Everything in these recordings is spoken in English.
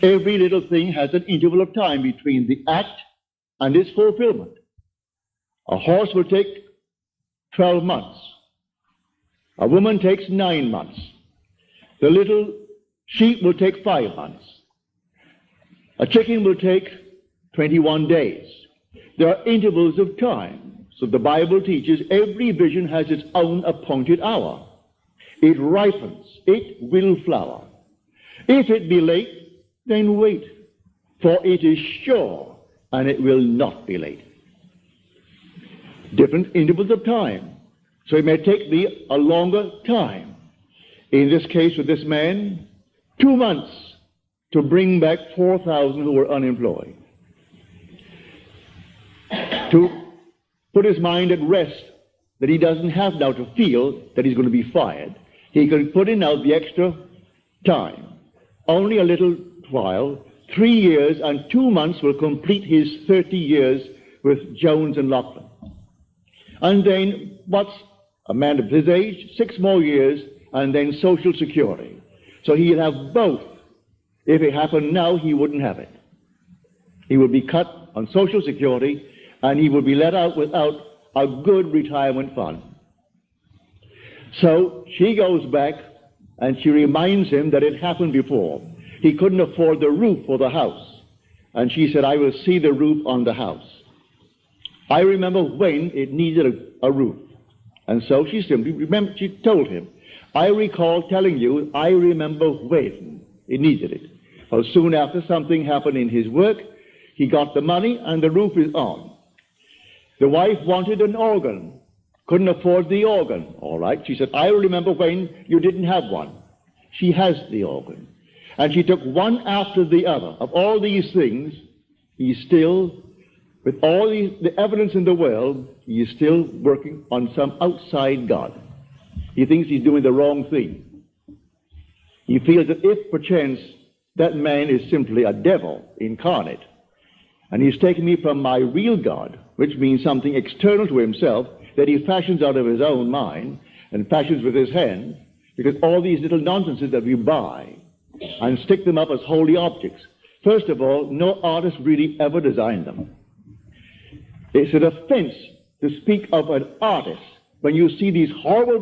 Every little thing has an interval of time between the act and its fulfillment. A horse will take 12 months. A woman takes 9 months. The little sheep will take 5 months. A chicken will take 21 days. There are intervals of time. So the Bible teaches every vision has its own appointed hour. It ripens. It will flower. If it be late, then wait, for it is sure, and it will not be late. Different intervals of time. So it may take thee a longer time. In this case with this man, 2 months to bring back 4,000 who were unemployed. To put his mind at rest that he doesn't have now to feel that he's going to be fired. He can put in now the extra time. Only a little while, 3 years and 2 months will complete his 30 years with Jones and Lachlan. And then what's a man of his age? 6 more years, and then Social Security. So he'll have both. If it happened now, he wouldn't have it. He would be cut on Social Security, and he would be let out without a good retirement fund. So she goes back, and she reminds him that it happened before. He couldn't afford the roof for the house. And she said, I will see the roof on the house. I remember when it needed a roof. And so she simply remembered, she told him, I recall telling you, I remember when it needed it. Well, soon after something happened in his work, he got the money and the roof is on. The wife wanted an organ, couldn't afford the organ. All right, she said, I remember when you didn't have one. She has the organ. And she took one after the other. Of all these things, he's still, with all the evidence in the world, he is still working on some outside God. He thinks he's doing the wrong thing. He feels that if perchance that man is simply a devil incarnate, and he's taken me from my real God, which means something external to himself that he fashions out of his own mind and fashions with his hand, because all these little nonsenses that we buy and stick them up as holy objects, first of all, no artist really ever designed them. It's an offense to speak of an artist when you see these horrible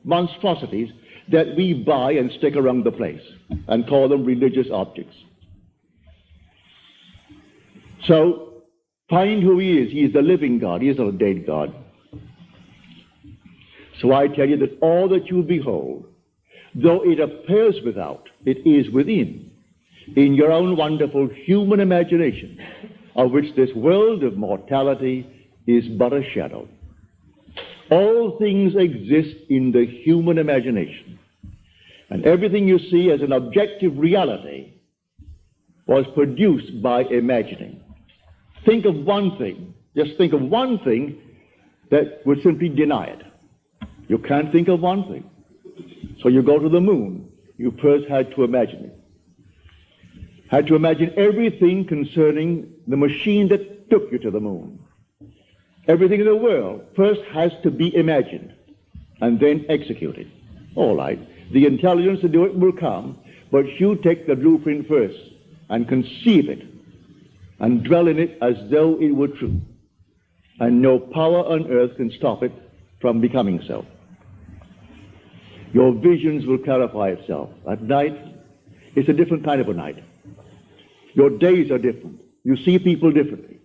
monstrosities that we buy and stick around the place and call them religious objects. So, find who he is. He is the living God. He is not a dead God. So I tell you that all that you behold, though it appears without, it is within, in your own wonderful human imagination, of which this world of mortality is but a shadow. All things exist in the human imagination, and everything you see as an objective reality was produced by imagining. Think of one thing, just think of one thing that would simply deny it. You can't think of one thing. So you go to the moon. You first had to imagine it. Had to imagine everything concerning the machine that took you to the moon. Everything in the world first has to be imagined and then executed. All right. The intelligence to do it will come, but you take the blueprint first and conceive it and dwell in it as though it were true. And no power on earth can stop it from becoming so. Your visions will clarify itself. At night, it's a different kind of a night. Your days are different. You see people differently.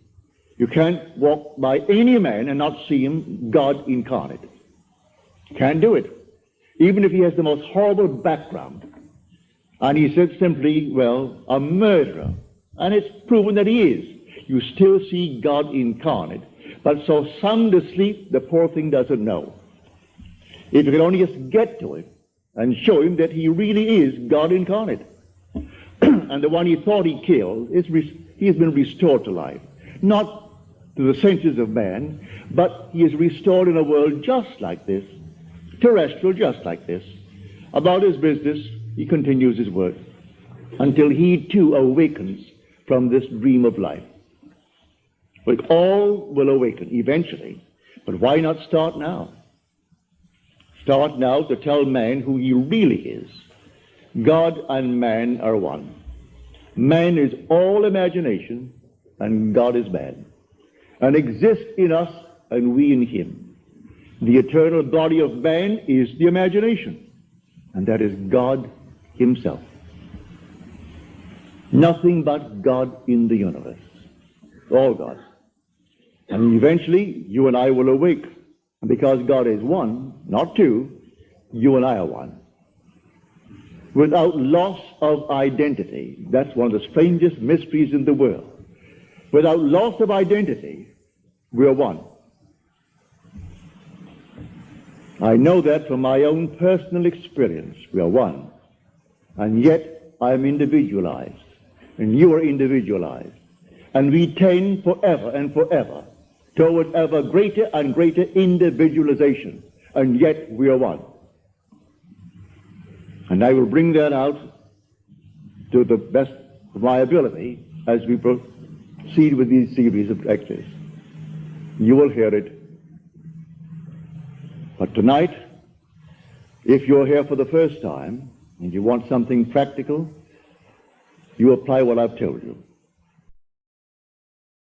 You can't walk by any man and not see him God incarnate. Can't do it. Even if he has the most horrible background. And he said simply, well, a murderer. And it's proven that he is. You still see God incarnate. But so sound asleep, the poor thing doesn't know. If you can only just get to it and show him that he really is God incarnate. And the one he thought he killed, he has been restored to life. Not to the senses of man, but he is restored in a world just like this, terrestrial just like this. About his business, he continues his work until he too awakens from this dream of life. But all will awaken eventually. But why not start now? Start now to tell man who he really is. God and man are one. Man is all imagination, and God is man, and exists in us, and we in him. The eternal body of man is the imagination, and that is God himself. Nothing but God in the universe. All God. And eventually, you and I will awake. And because God is one, not two, you and I are one. Without loss of identity. That's one of the strangest mysteries in the world. Without loss of identity, we are one. I know that from my own personal experience. We are one. And yet, I am individualized. And you are individualized. And we tend forever and forever toward ever greater and greater individualization. And yet, we are one. And I will bring that out to the best of my ability as we proceed with these series of lectures. You will hear it. But tonight, if you're here for the first time and you want something practical, you apply what I've told you.